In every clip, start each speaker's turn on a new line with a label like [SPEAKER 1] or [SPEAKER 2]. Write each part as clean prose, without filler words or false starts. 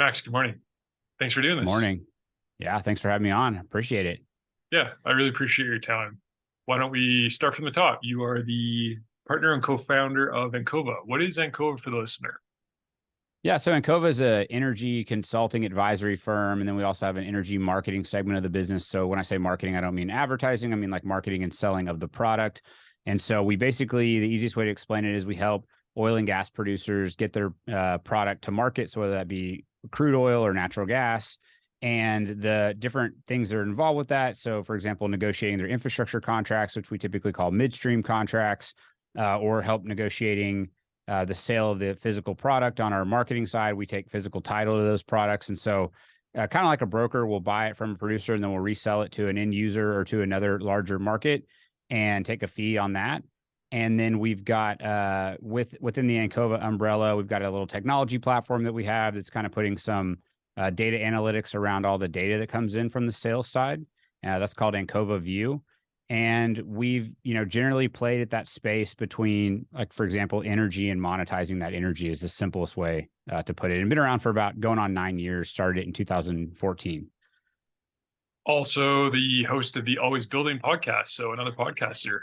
[SPEAKER 1] Max, good morning. Thanks for doing this.
[SPEAKER 2] Morning. Yeah, thanks for having me on. Appreciate it.
[SPEAKER 1] Yeah, I really appreciate your time. Why don't we start from the top? You are the partner and co-founder of Ancova. What is Ancova for the listener?
[SPEAKER 2] Yeah, so Ancova is an energy consulting advisory firm, and then we also have an energy marketing segment of the business. So when I say marketing, I don't mean advertising. I mean like marketing and selling of the product. And so we basically, the easiest way to explain it is we help oil and gas producers get their product to market. So whether that be crude oil or natural gas, and the different things that are involved with that. So, for example, negotiating their infrastructure contracts, which we typically call midstream contracts, or help negotiating the sale of the physical product. On our marketing side, we take physical title to those products. And so kind of like a broker, we'll buy it from a producer and then we'll resell it to an end user or to another larger market and take a fee on that. And then we've got within the Ancova umbrella, we've got a little technology platform that we have that's kind of putting some data analytics around all the data that comes in from the sales side. That's called Ancova View. And we've, generally played at that space between, like, for example, energy and monetizing that energy is the simplest way to put it. And been around for about going on 9 years, started it in 2014.
[SPEAKER 1] Also the host of the Always Building podcast. So another podcaster.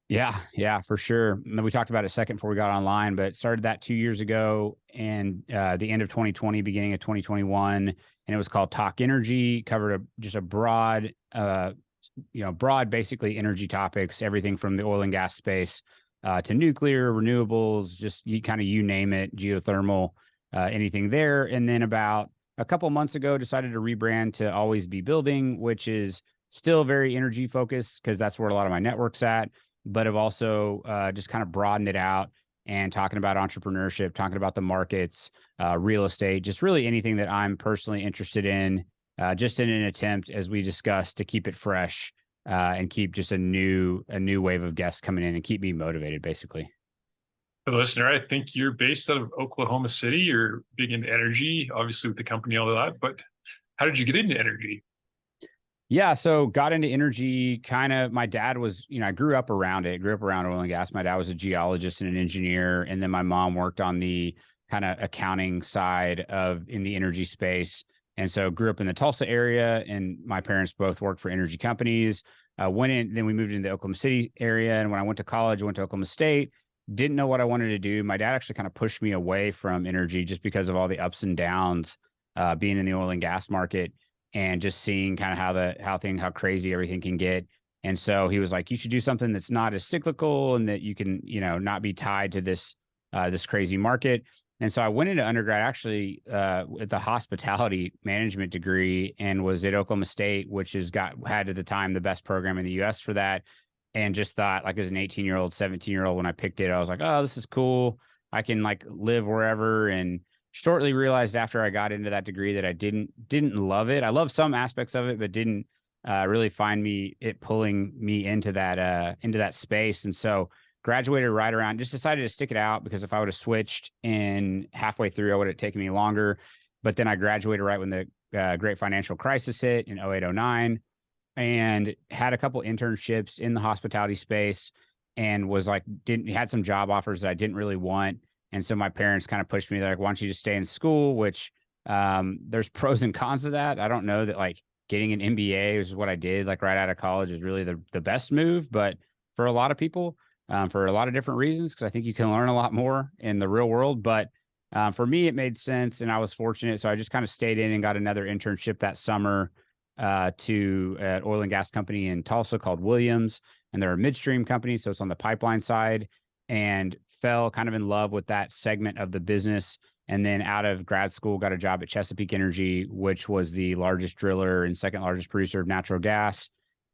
[SPEAKER 2] Yeah, for sure. We talked about it a second before we got online, but started that 2 years ago and the end of 2020, beginning of 2021. And it was called Talk Energy, covered just a broad, basically energy topics, everything from the oil and gas space to nuclear, renewables, just you name it, geothermal, anything there. And then about a couple months ago, decided to rebrand to Always Be Building, which is still very energy focused because that's where a lot of my network's at, but have also just kind of broadened it out and talking about entrepreneurship, talking about the markets, real estate, just really anything that I'm personally interested in, just in an attempt, as we discussed, to keep it fresh and keep just a new wave of guests coming in and keep me motivated, basically.
[SPEAKER 1] For the listener, I think you're based out of Oklahoma City. You're big into energy, obviously with the company, all of that. But how did you get into energy?
[SPEAKER 2] Yeah, so got into energy my dad was, I grew up around oil and gas. My dad was a geologist and an engineer. And then my mom worked on the kind of accounting side in the energy space. And so grew up in the Tulsa area, and my parents both worked for energy companies. Then we moved into the Oklahoma City area. And when I went to college, I went to Oklahoma State, didn't know what I wanted to do. My dad actually kind of pushed me away from energy just because of all the ups and downs, being in the oil and gas market, and just seeing kind of how crazy everything can get. And so he was like, you should do something that's not as cyclical and that you can, not be tied to this crazy market. And so I went into undergrad actually with a hospitality management degree, and was at Oklahoma State, which had at the time the best program in the US for that. And just thought, like, as an 18-year-old, 17-year-old, when I picked it, I was like, oh, this is cool. I can live wherever. And shortly realized after I got into that degree that I didn't love it. I love some aspects of it, but didn't really find it pulling me into that space. And so graduated right around, just decided to stick it out, because if I would have switched in halfway through, it would have taken me longer. But then I graduated right when the great financial crisis hit in 08, 09, and had a couple internships in the hospitality space, and was had some job offers that I didn't really want. And so my parents kind of pushed me. They're like, why don't you just stay in school? Which there's pros and cons to that. I don't know that getting an MBA, which is what I did right out of college, is really the best move. But for a lot of people, for a lot of different reasons, because I think you can learn a lot more in the real world. But for me, it made sense, and I was fortunate. So I just kind of stayed in and got another internship that summer to an oil and gas company in Tulsa called Williams. And they're a midstream company, so it's on the pipeline side, and fell kind of in love with that segment of the business. And then out of grad school, got a job at Chesapeake Energy, which was the largest driller and second largest producer of natural gas.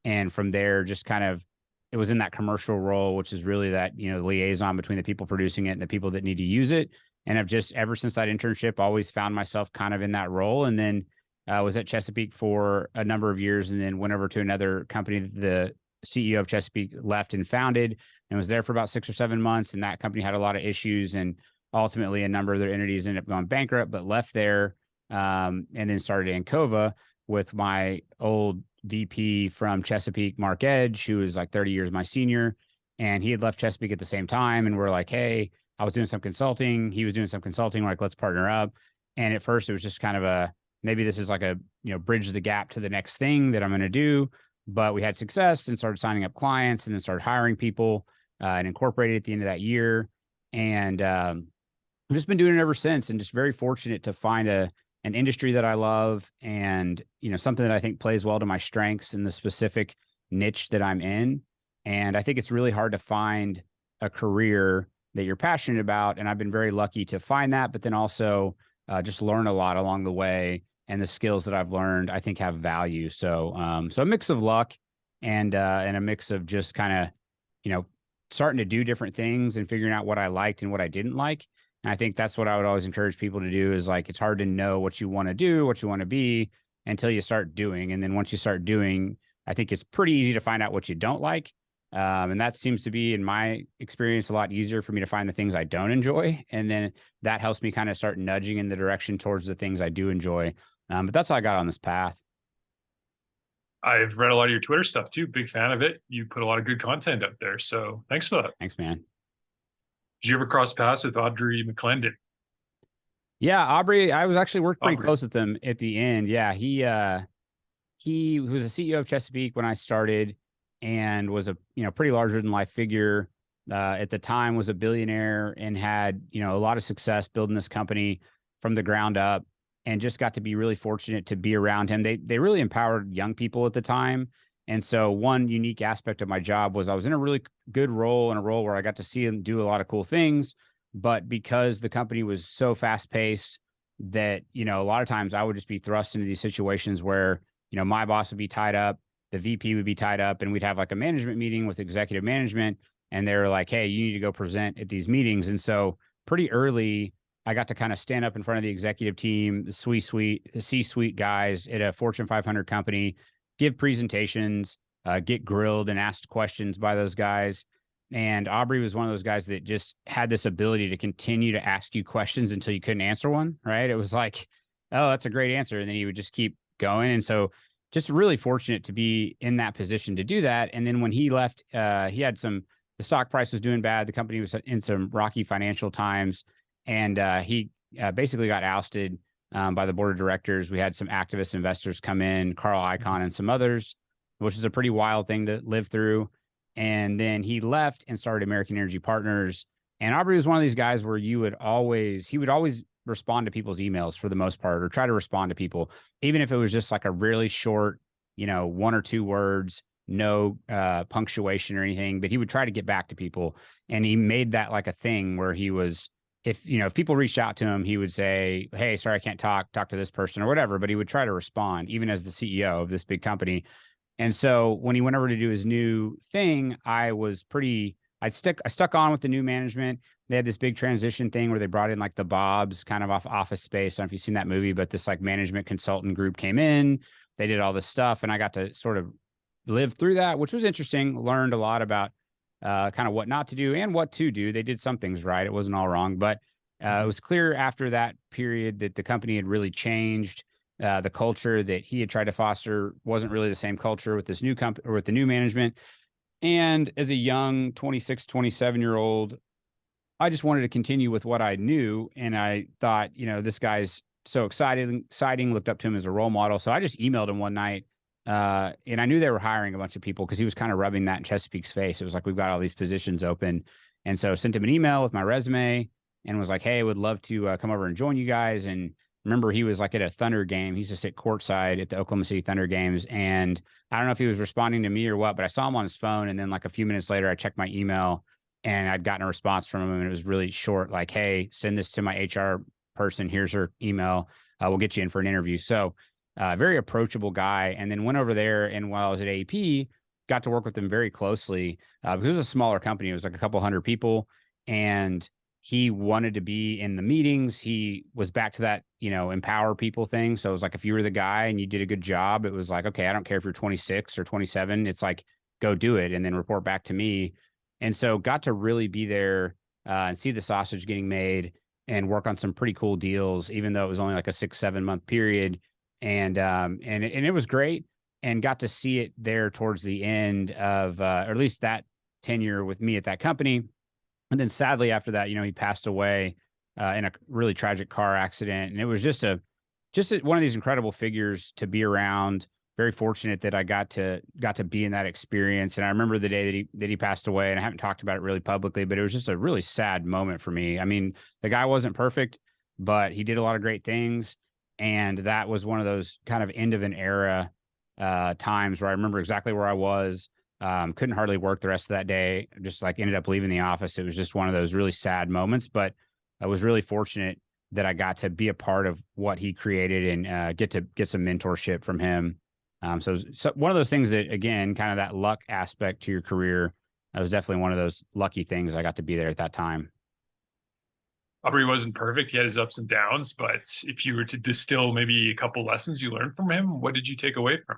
[SPEAKER 2] And from there, just it was in that commercial role, which is really that, liaison between the people producing it and the people that need to use it. And I've just, ever since that internship, always found myself kind of in that role. And then was at Chesapeake for a number of years, and then went over to another company that the CEO of Chesapeake left and founded, and was there for about 6 or 7 months. And that company had a lot of issues, and ultimately a number of their entities ended up going bankrupt, but left there. And then started Ancova with my old VP from Chesapeake, Mark Edge, who was 30 years my senior. And he had left Chesapeake at the same time. And we're like, hey, I was doing some consulting. He was doing some consulting. We're like, let's partner up. And at first it was just kind of maybe this is like bridge the gap to the next thing that I'm going to do. But we had success and started signing up clients and then started hiring people and incorporated at the end of that year. And I've just been doing it ever since, and just very fortunate to find an industry that I love, and, something that I think plays well to my strengths in the specific niche that I'm in. And I think it's really hard to find a career that you're passionate about. And I've been very lucky to find that, but then also just learn a lot along the way. And the skills that I've learned, I think, have value. So, so a mix of luck and a mix of just kind of, starting to do different things and figuring out what I liked and what I didn't like. And I think that's what I would always encourage people to do, is like, it's hard to know what you want to do, what you want to be, until you start doing. And then once you start doing, I think it's pretty easy to find out what you don't like. And that seems to be, in my experience, a lot easier for me to find the things I don't enjoy. And then that helps me kind of start nudging in the direction towards the things I do enjoy. But that's how I got on this path.
[SPEAKER 1] I've read a lot of your Twitter stuff too. Big fan of it. You put a lot of good content out there. So thanks for that.
[SPEAKER 2] Thanks, man.
[SPEAKER 1] Did you ever cross paths with Aubrey McClendon?
[SPEAKER 2] Yeah, Aubrey, I was actually worked pretty close with him at the end. Yeah, he was the CEO of Chesapeake when I started, and was a pretty larger than life figure. At the time, was a billionaire and had a lot of success building this company from the ground up, and just got to be really fortunate to be around him. They really empowered young people at the time. And so one unique aspect of my job was I was in a really good role, and a role where I got to see him do a lot of cool things. But because the company was so fast paced that, a lot of times I would just be thrust into these situations where, my boss would be tied up, the VP would be tied up, and we'd have like a management meeting with executive management. And they were like, hey, you need to go present at these meetings. And so pretty early, I got to kind of stand up in front of the executive team, the C-suite guys at a Fortune 500 company, give presentations, get grilled and asked questions by those guys. And Aubrey was one of those guys that just had this ability to continue to ask you questions until you couldn't answer one, right? It was like, oh, that's a great answer. And then he would just keep going. And so just really fortunate to be in that position to do that. And then when he left, he had the stock price was doing bad. The company was in some rocky financial times. And he basically got ousted by the board of directors. We had some activist investors come in, Carl Icahn and some others, which is a pretty wild thing to live through. And then he left and started American Energy Partners. And Aubrey was one of these guys where he would always respond to people's emails for the most part, or try to respond to people, even if it was just like a really short, 1 or 2 words, no punctuation or anything, but he would try to get back to people. And he made that like a thing where he was, if people reached out to him, he would say, hey, sorry, I can't talk to this person or whatever, but he would try to respond, even as the CEO of this big company. And so when he went over to do his new thing, I stuck on with the new management. They had this big transition thing where they brought in like the Bobs kind of off Office Space. I don't know if you've seen that movie, but this like management consultant group came in, they did all this stuff, and I got to sort of live through that, which was interesting. Learned a lot about kind of what not to do and what to do. They did some things right. It wasn't all wrong, but it was clear after that period that the company had really changed. The culture that he had tried to foster wasn't really the same culture with this new company or with the new management. And as a young 26, 27-year-old, I just wanted to continue with what I knew. And I thought, this guy's so exciting, looked up to him as a role model. So I just emailed him one night. And I knew they were hiring a bunch of people because he was kind of rubbing that in Chesapeake's face. It was like, we've got all these positions open. And so I sent him an email with my resume and was like, hey, I would love to come over and join you guys. And remember, he was like at a Thunder game. He used to sit courtside at the Oklahoma City Thunder games. And I don't know if he was responding to me or what, but I saw him on his phone. And then like a few minutes later, I checked my email and I'd gotten a response from him. And it was really short, like, hey, send this to my HR person. Here's her email. We'll get you in for an interview. So very approachable guy. And then went over there. And while I was at AP, got to work with him very closely because it was a smaller company. It was like a couple hundred people. And he wanted to be in the meetings. He was back to that, empower people thing. So it was like, if you were the guy and you did a good job, it was like, okay, I don't care if you're 26 or 27. It's like, go do it and then report back to me. And so got to really be there and see the sausage getting made and work on some pretty cool deals, even though it was only like a 6-7 month period. And it was great, and got to see it there towards the end of, or at least that tenure with me at that company. And then sadly after that, he passed away in a really tragic car accident. And it was one of these incredible figures to be around. Very fortunate that I got to be in that experience. And I remember the day that he passed away, and I haven't talked about it really publicly, but it was just a really sad moment for me. I mean, the guy wasn't perfect, but he did a lot of great things. And that was one of those kind of end of an era times where I remember exactly where I was. Couldn't hardly work the rest of that day. Just like ended up leaving the office. It was just one of those really sad moments, but I was really fortunate that I got to be a part of what he created and get some mentorship from him. So one of those things that, again, kind of that luck aspect to your career, that was definitely one of those lucky things. I got to be there at that time.
[SPEAKER 1] Aubrey wasn't perfect. He had his ups and downs, but if you were to distill maybe a couple lessons you learned from him, what did you take away from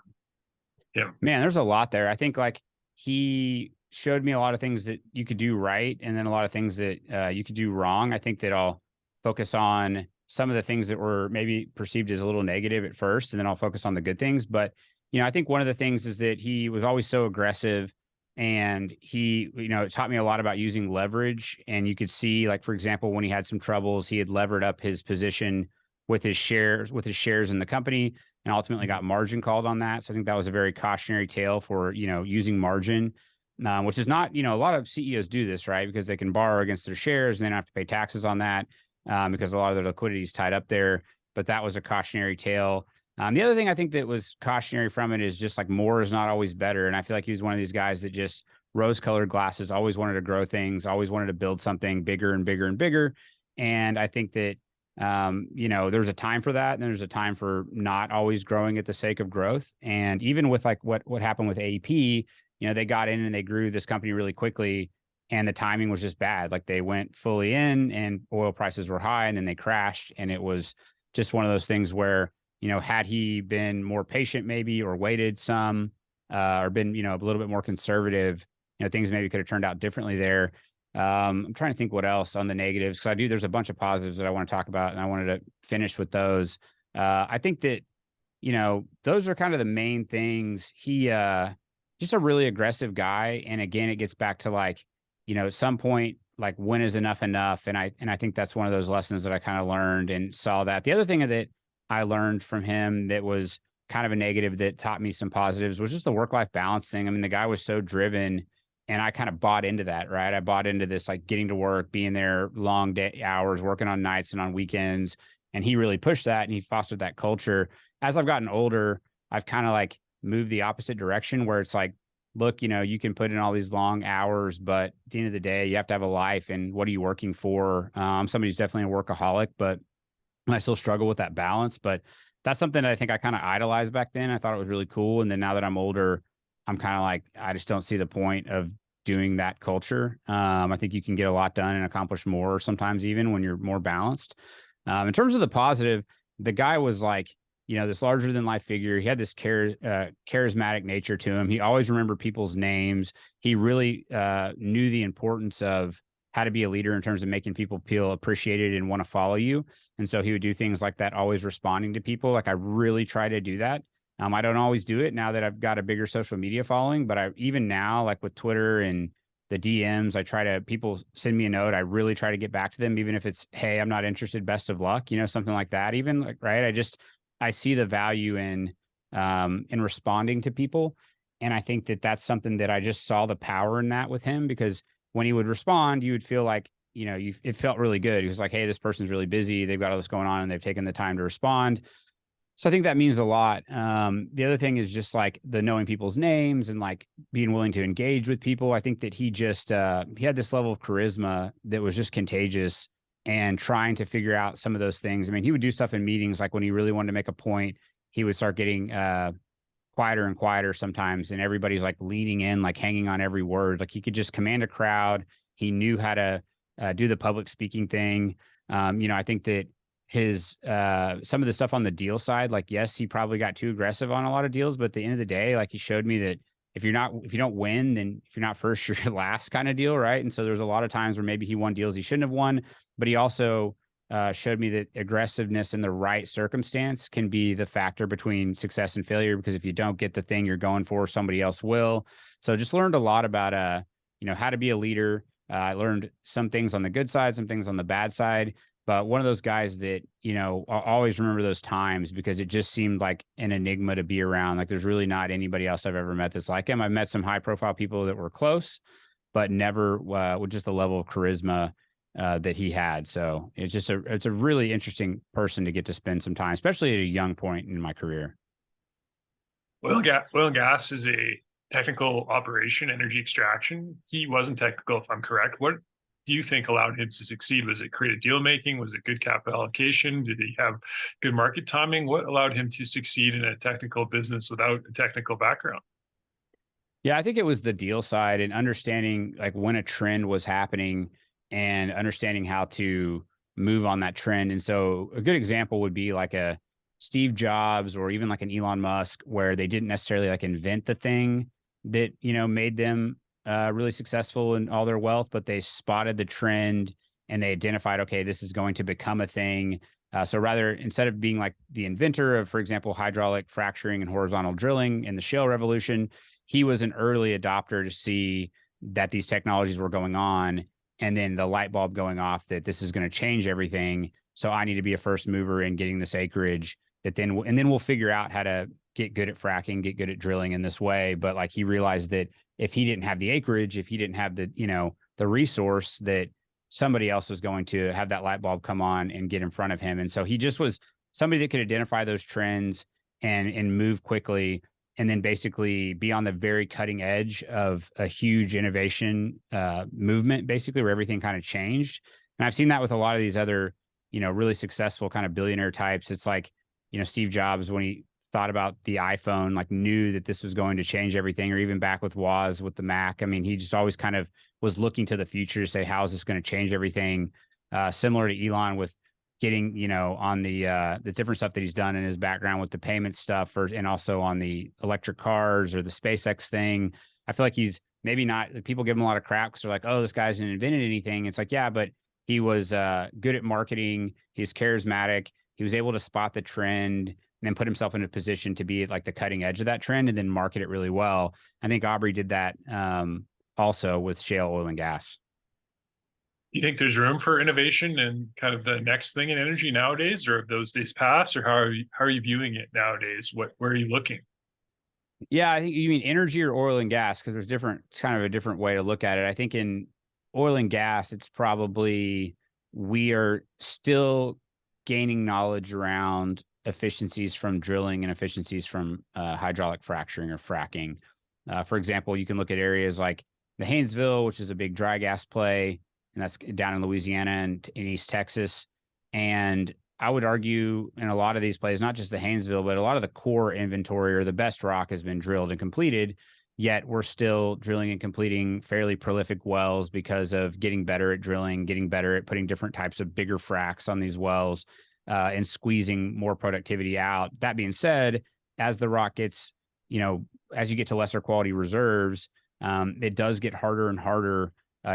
[SPEAKER 1] him?
[SPEAKER 2] Man, there's a lot there. I think like he showed me a lot of things that you could do right, and then a lot of things that you could do wrong. I think that I'll focus on some of the things that were maybe perceived as a little negative at first, and then I'll focus on the good things. But, I think one of the things is that he was always so aggressive, and he, it taught me a lot about using leverage. And you could see, like, for example, when he had some troubles, he had levered up his position with his shares in the company, and ultimately got margin called on that. So I think that was a very cautionary tale for, using margin, which is not, a lot of CEOs do this, right? Because they can borrow against their shares and then have to pay taxes on that, because a lot of their liquidity is tied up there. But that was a cautionary tale. The other thing I think that was cautionary from it is just like more is not always better. And I feel like he was one of these guys that just rose-colored glasses, always wanted to grow things, always wanted to build something bigger and bigger and bigger. And I think that, there's a time for that, and there's a time for not always growing at the sake of growth. And even with like what happened with AEP, they got in and they grew this company really quickly, and the timing was just bad. Like they went fully in and oil prices were high, and then they crashed. And it was just one of those things where, had he been more patient maybe, or waited some, or been, a little bit more conservative, things maybe could have turned out differently there. I'm trying to think what else on the negatives, because there's a bunch of positives that I want to talk about, and I wanted to finish with those. I think that, those are kind of the main things. He, just a really aggressive guy. And again, it gets back to like, at some point, like, when is enough enough? And I think that's one of those lessons that I kind of learned and saw that. The other thing that I learned from him that was kind of a negative that taught me some positives was just the work-life balance thing. I mean, the guy was so driven, and I kind of bought into that, right? I bought into this, like getting to work, being there long day hours, working on nights and on weekends. And he really pushed that, and he fostered that culture. As I've gotten older, I've kind of like moved the opposite direction, where it's like, look, you can put in all these long hours, but at the end of the day, you have to have a life. And what are you working for? Somebody who's definitely a workaholic, but I still struggle with that balance. But that's something that I think I kind of idolized back then. I thought it was really cool. And then now that I'm older, I'm kind of like, I just don't see the point of doing that culture. I think you can get a lot done and accomplish more sometimes, even when you're more balanced. In terms of the positive, the guy was like, this larger than life figure. He had this charismatic nature to him. He always remembered people's names. He really knew the importance of how to be a leader in terms of making people feel appreciated and want to follow you. And so he would do things like that, always responding to people. Like, I really try to do that. I don't always do it now that I've got a bigger social media following, but even now, like with Twitter and the DMs, people send me a note. I really try to get back to them, even if it's, hey, I'm not interested, best of luck, something like that, even, like, right. I see the value in responding to people. And I think that that's something that I just saw the power in that with him, because when he would respond, you would feel like, it felt really good. He was like, hey, this person's really busy. They've got all this going on, and they've taken the time to respond. So I think that means a lot. The other thing is just like the knowing people's names and like being willing to engage with people. I think that he just, he had this level of charisma that was just contagious, and trying to figure out some of those things. I mean, he would do stuff in meetings, like when he really wanted to make a point, he would start getting quieter and quieter sometimes, and everybody's like leaning in, like hanging on every word. Like, he could just command a crowd. He knew how to do the public speaking thing. I think that his some of the stuff on the deal side, like, yes, he probably got too aggressive on a lot of deals, but at the end of the day, like, he showed me that if you don't win, then if you're not first, you're last, kind of deal, right? And so there's a lot of times where maybe he won deals he shouldn't have won, but he also showed me that aggressiveness in the right circumstance can be the factor between success and failure, because if you don't get the thing you're going for, somebody else will. So just learned a lot about how to be a leader. I learned some things on the good side, some things on the bad side. but one of those guys that, you know, I'll always remember those times because it just seemed like an enigma to be around. Like there's really not anybody else I've ever met that's like him. I've met some high profile people that were close, but never with just the level of charisma that he had. So it's a really interesting person to get to spend some time, especially at a young point in my career.
[SPEAKER 1] Oil and gas is a technical operation, energy extraction. He wasn't technical, if I'm correct. What do you think allowed him to succeed? Was it creative deal making? Was it good capital allocation? Did he have good market timing? What allowed him to succeed in a technical business without a technical background?
[SPEAKER 2] Yeah, I think it was the deal side and understanding like when a trend was happening and understanding how to move on that trend. And so a good example would be like a Steve Jobs or even like an Elon Musk, where they didn't necessarily like invent the thing that, you know, made them really successful in all their wealth, but they spotted the trend and they identified, okay, this is going to become a thing. So rather, instead of being like the inventor of, for example, hydraulic fracturing and horizontal drilling in the shale revolution, he was an early adopter to see that these technologies were going on, and then the light bulb going off that this is going to change everything. So I need to be a first mover in getting this acreage that then we'll figure out how to get good at fracking, get good at drilling in this way. But like he realized that if he didn't have the acreage, if he didn't have the, you know, the resource, that somebody else was going to have that light bulb come on and get in front of him. And so he just was somebody that could identify those trends and move quickly, and then basically be on the very cutting edge of a huge innovation movement, basically, where everything kind of changed. And I've seen that with a lot of these other, you know, really successful kind of billionaire types. It's like, you know, Steve Jobs, when he thought about the iPhone, like knew that this was going to change everything, or even back with Woz with the Mac. I mean, he just always kind of was looking to the future to say, how is this going to change everything? Similar to Elon with getting, you know, on the different stuff that he's done in his background with the payment stuff, and also on the electric cars or the SpaceX thing. I feel like he's maybe not, people give him a lot of crap because they're like, oh, this guy's didn't invented anything. It's like, yeah, but he was good at marketing. He's charismatic. He was able to spot the trend and then put himself in a position to be at like the cutting edge of that trend and then market it really well. I think Aubrey did that also with shale oil and gas.
[SPEAKER 1] You think there's room for innovation and kind of the next thing in energy nowadays, or have those days passed, or how are you viewing it nowadays? Where are you looking?
[SPEAKER 2] Yeah, I think you mean energy or oil and gas, because there's it's kind of a different way to look at it. I think in oil and gas, it's probably, we are still gaining knowledge around efficiencies from drilling and efficiencies from hydraulic fracturing or fracking. For example, you can look at areas like the Haynesville, which is a big dry gas play, and that's down in Louisiana and in East Texas. And I would argue in a lot of these plays, not just the Haynesville, but a lot of the core inventory or the best rock has been drilled and completed, yet we're still drilling and completing fairly prolific wells because of getting better at drilling, getting better at putting different types of bigger fracks on these wells, and squeezing more productivity out. That being said, as the rock gets, you know, as you get to lesser quality reserves, it does get harder and harder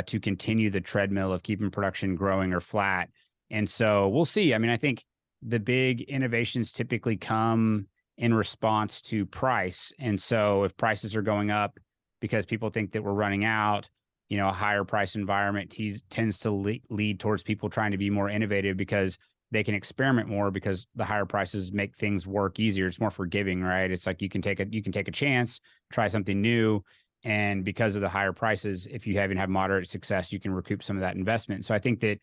[SPEAKER 2] to continue the treadmill of keeping production growing or flat. And so we'll see. I mean, I think the big innovations typically come in response to price. And so if prices are going up because people think that we're running out, you know, a higher price environment tends to lead towards people trying to be more innovative because they can experiment more, because the higher prices make things work easier. It's more forgiving, right? It's like you can take a chance, try something new. And because of the higher prices, if you haven't had moderate success, you can recoup some of that investment. So I think that,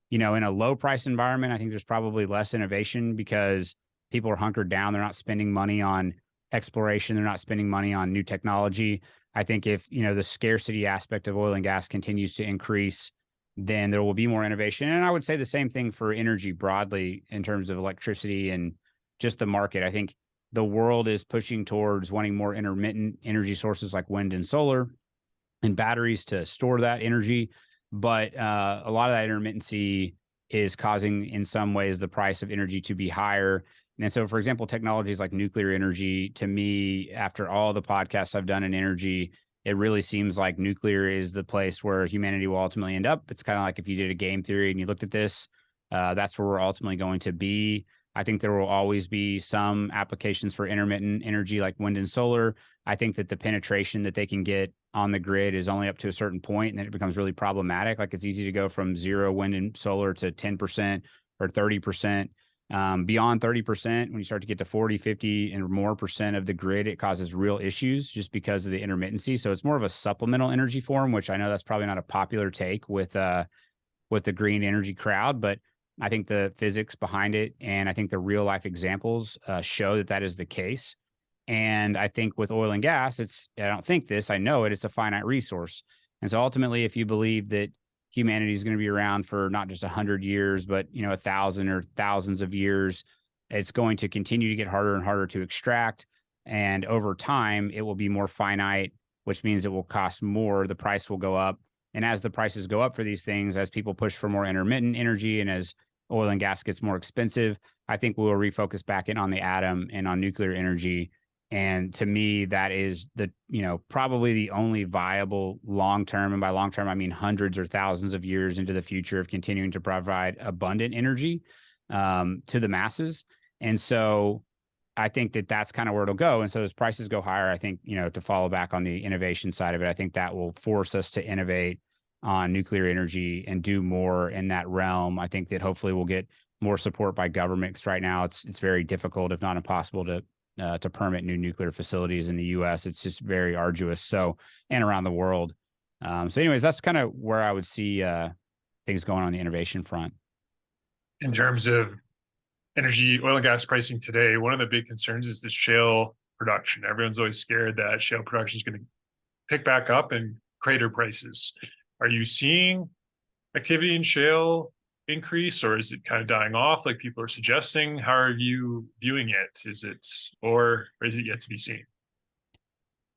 [SPEAKER 2] you know, in a low price environment, I think there's probably less innovation because people are hunkered down. They're not spending money on exploration. They're not spending money on new technology. I think if, you know, the scarcity aspect of oil and gas continues to increase, then there will be more innovation. And I would say the same thing for energy broadly in terms of electricity and just the market. I think the world is pushing towards wanting more intermittent energy sources like wind and solar and batteries to store that energy. But a lot of that intermittency is causing, in some ways, the price of energy to be higher. And so, for example, technologies like nuclear energy, to me, after all the podcasts I've done in energy, it really seems like nuclear is the place where humanity will ultimately end up. It's kind of like if you did a game theory and you looked at this, that's where we're ultimately going to be. I think there will always be some applications for intermittent energy like wind and solar. I think that the penetration that they can get on the grid is only up to a certain point, and then it becomes really problematic. Like it's easy to go from 0 wind and solar to 10% or 30%. Beyond 30%, when you start to get to 40, 50 and more percent of the grid, it causes real issues just because of the intermittency. So it's more of a supplemental energy form, which I know that's probably not a popular take with the green energy crowd, but I think the physics behind it and I think the real life examples show that that is the case. And I think with oil and gas, I don't think this, I know it's a finite resource. And so ultimately, if you believe that humanity is going to be around for not just 100 years, but 1,000 or thousands of years, it's going to continue to get harder and harder to extract. And over time, it will be more finite, which means it will cost more. The price will go up. And as the prices go up for these things, as people push for more intermittent energy and as oil and gas gets more expensive, I think we'll refocus back in on the atom and on nuclear energy. And to me, that is probably the only viable long-term, and by long-term, I mean hundreds or thousands of years into the future of continuing to provide abundant energy to the masses. And so I think that that's kind of where it'll go. And so as prices go higher, I think, to follow back on the innovation side of it, I think that will force us to innovate on nuclear energy and do more in that realm. I think that hopefully we'll get more support by governments. Right now, it's very difficult, if not impossible, to permit new nuclear facilities in the U.S. It's just very arduous. So, and around the world. So anyways, that's kind of where I would see things going on the innovation front.
[SPEAKER 1] In terms of energy, oil and gas pricing today, one of the big concerns is the shale production. Everyone's always scared that shale production is going to pick back up and crater prices. Are you seeing activity in shale increase, or is it kind of dying off like people are suggesting? How are you viewing it? Is it yet to be seen?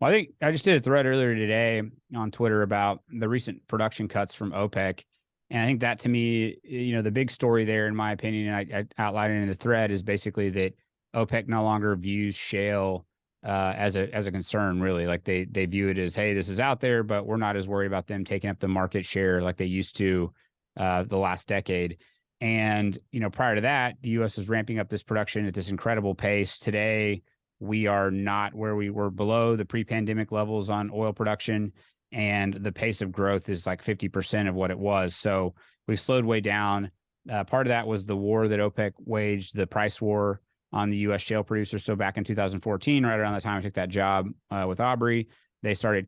[SPEAKER 2] Well, I think I just did a thread earlier today on Twitter about the recent production cuts from OPEC. And I think that, to me, the big story there, in my opinion, and I outlined it in the thread, is basically that OPEC no longer views shale as a concern, really. Like they view it as, hey, this is out there, but we're not as worried about them taking up the market share like they used to the last decade. And, prior to that, the U.S. was ramping up this production at this incredible pace. Today, we are not where we were, below the pre-pandemic levels on oil production. And the pace of growth is like 50% of what it was. So we've slowed way down. Part of that was the war that OPEC waged, the price war on the U.S. shale producers. So back in 2014, right around the time I took that job with Aubrey, they started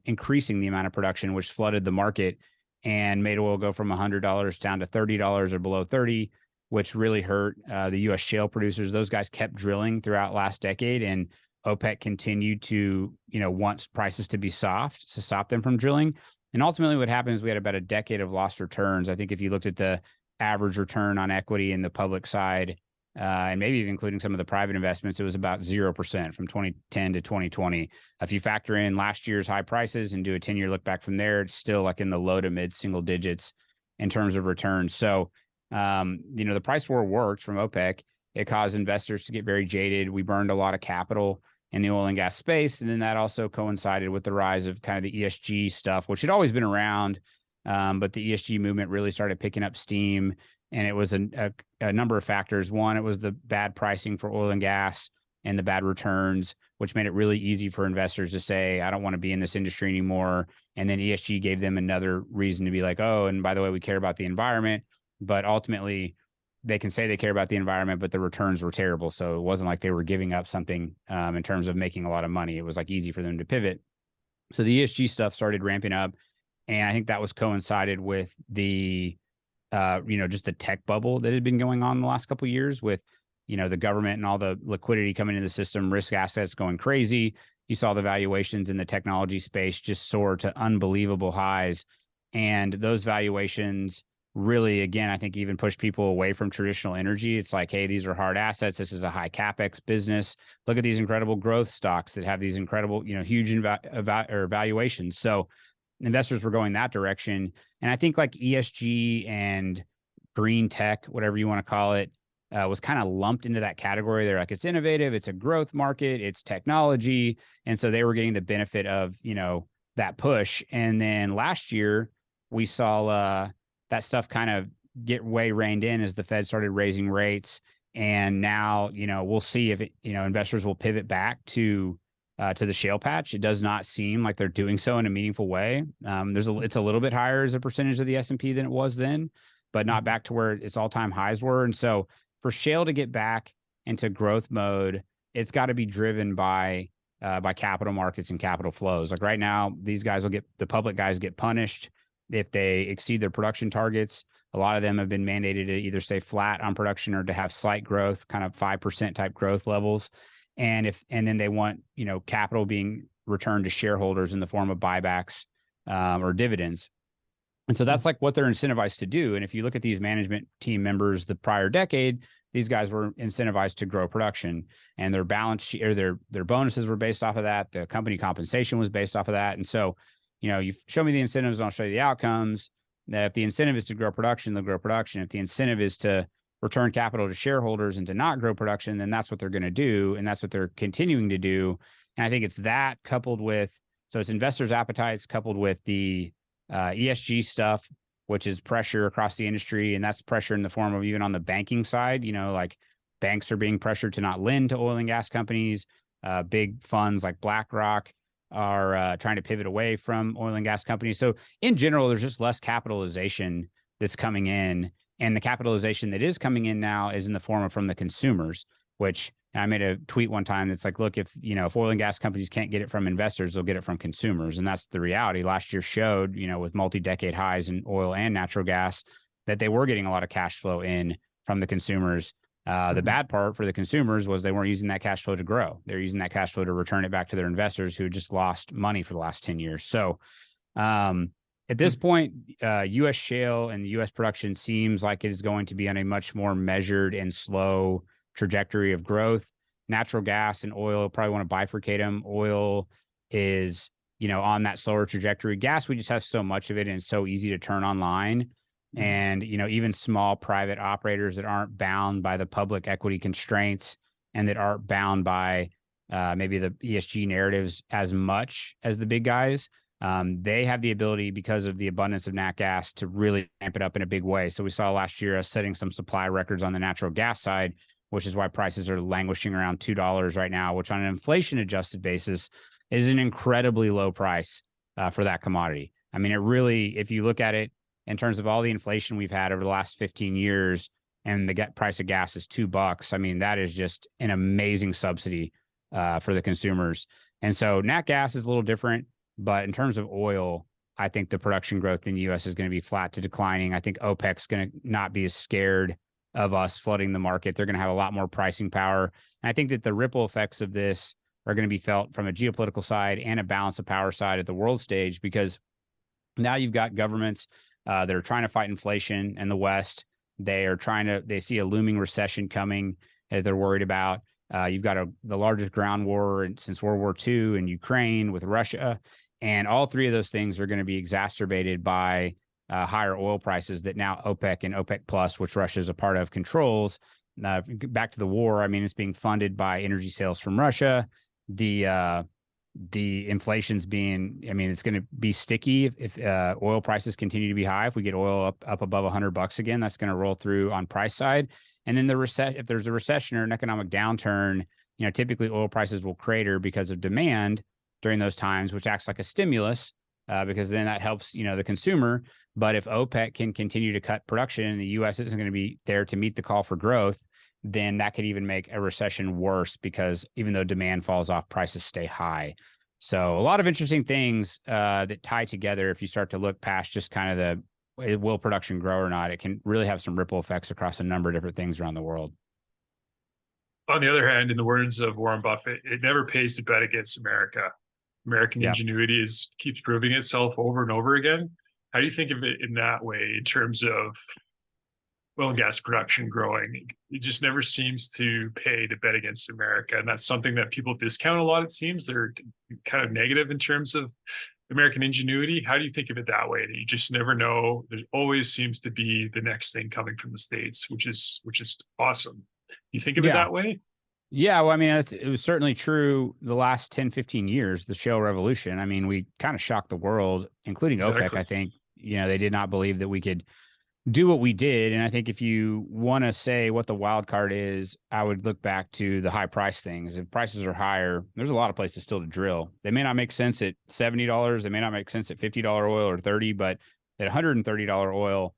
[SPEAKER 2] increasing the amount of production, which flooded the market and made oil go from $100 down to $30 or below 30, which really hurt the U.S. shale producers. Those guys kept drilling throughout last decade, and OPEC continued to, want prices to be soft to stop them from drilling. And ultimately what happened is we had about a decade of lost returns. I think if you looked at the average return on equity in the public side, and maybe even including some of the private investments, it was about 0% from 2010 to 2020. If you factor in last year's high prices and do a 10-year look back from there, it's still like in the low to mid single digits in terms of returns. So, the price war worked from OPEC. It caused investors to get very jaded. We burned a lot of capital in the oil and gas space. And then that also coincided with the rise of kind of the ESG stuff, which had always been around. But the ESG movement really started picking up steam. And it was a number of factors. One, it was the bad pricing for oil and gas and the bad returns, which made it really easy for investors to say, I don't want to be in this industry anymore. And then ESG gave them another reason to be like, oh, and by the way, we care about the environment. But ultimately, they can say they care about the environment, but the returns were terrible. So it wasn't like they were giving up something in terms of making a lot of money. It was like easy for them to pivot. So the ESG stuff started ramping up. And I think that was coincided with the, just the tech bubble that had been going on the last couple of years with, the government and all the liquidity coming into the system, risk assets going crazy. You saw the valuations in the technology space just soar to unbelievable highs. And those valuations really, again, I think even push people away from traditional energy. It's like, hey, these are hard assets. This is a high CapEx business. Look at these incredible growth stocks that have these incredible, huge valuations. So investors were going that direction. And I think like ESG and green tech, whatever you want to call it, was kind of lumped into that category. They're like, it's innovative, it's a growth market, it's technology. And so they were getting the benefit of, that push. And then last year we saw that stuff kind of get way reined in as the Fed started raising rates. And now, we'll see if investors will pivot back to the shale patch. It does not seem like they're doing so in a meaningful way. It's a little bit higher as a percentage of the S&P than it was then, but not back to where its all-time highs were. And so for shale to get back into growth mode, it's got to be driven by capital markets and capital flows. Like right now, the public guys get punished if they exceed their production targets. A lot of them have been mandated to either stay flat on production or to have slight growth, kind of 5% type growth levels. And then they want, capital being returned to shareholders in the form of buybacks or dividends. And so that's like what they're incentivized to do. And if you look at these management team members the prior decade, these guys were incentivized to grow production, and their balance sheet or their bonuses were based off of that. The company compensation was based off of that. And so, you show me the incentives, I'll show you the outcomes. That if the incentive is to grow production, they'll grow production. If the incentive is to return capital to shareholders and to not grow production, then that's what they're going to do. And that's what they're continuing to do. And I think it's that coupled with, so it's investors' appetites coupled with the ESG stuff, which is pressure across the industry. And that's pressure in the form of even on the banking side, like banks are being pressured to not lend to oil and gas companies. Big funds like BlackRock are trying to pivot away from oil and gas companies. So in general, there's just less capitalization that's coming in. And the capitalization that is coming in now is in the form of from the consumers, which I made a tweet one time that's like, look, if oil and gas companies can't get it from investors, they'll get it from consumers. And that's the reality. Last year showed, with multi-decade highs in oil and natural gas, that they were getting a lot of cash flow in from the consumers. The bad part for the consumers was they weren't using that cash flow to grow. They're using that cash flow to return it back to their investors who had just lost money for the last 10 years. So at this point, U.S. shale and U.S. production seems like it is going to be on a much more measured and slow trajectory of growth. Natural gas and oil probably want to bifurcate them. Oil is, on that slower trajectory. Gas, we just have so much of it and it's so easy to turn online. And, even small private operators that aren't bound by the public equity constraints and that aren't bound by maybe the ESG narratives as much as the big guys, they have the ability, because of the abundance of nat gas, to really amp it up in a big way. So we saw last year us setting some supply records on the natural gas side, which is why prices are languishing around $2 right now, which on an inflation adjusted basis is an incredibly low price for that commodity. I mean, it really, if you look at it in terms of all the inflation we've had over the last 15 years and the price of gas is $2, I mean, that is just an amazing subsidy for the consumers. And so nat gas is a little different, but in terms of oil, I think the production growth in the U.S. is going to be flat to declining. I think OPEC's going to not be as scared of us flooding the market. They're going to have a lot more pricing power. And I think that the ripple effects of this are going to be felt from a geopolitical side and a balance of power side at the world stage, because now you've got governments that are trying to fight inflation in the West. They see a looming recession coming that they're worried about. You've got the largest ground war since World War II in Ukraine with Russia. And all three of those things are going to be exacerbated by higher oil prices that now OPEC and OPEC Plus, which Russia is a part of, controls. Back to the war, I mean, it's being funded by energy sales from Russia. The inflation's it's going to be sticky if oil prices continue to be high. If we get oil up above $100 again, that's going to roll through on price side. And then if there's a recession or an economic downturn, typically oil prices will crater because of demand during those times, which acts like a stimulus because then that helps, the consumer. But if OPEC can continue to cut production and the U.S. isn't going to be there to meet the call for growth, then that could even make a recession worse, because even though demand falls off, prices stay high. So a lot of interesting things that tie together. If you start to look past just kind of will production grow or not, it can really have some ripple effects across a number of different things around the world.
[SPEAKER 1] On the other hand, in the words of Warren Buffett, it never pays to bet against America. American ingenuity keeps proving itself over and over again. How do you think of it in that way, in terms of oil and gas production growing? It just never seems to pay to bet against America. And that's something that people discount a lot, it seems. They're kind of negative in terms of American ingenuity. How do you think of it that way? That you just never know. There always seems to be the next thing coming from the States, which is awesome. Do you think of it that way?
[SPEAKER 2] Yeah, well, I mean, it was certainly true the last 10, 15 years, the shale revolution. I mean, we kind of shocked the world, including OPEC, I think. They did not believe that we could do what we did. And I think if you want to say what the wild card is, I would look back to the high price things. If prices are higher, there's a lot of places still to drill. They may not make sense at $70. They may not make sense at $50 oil or 30, but at $130 oil,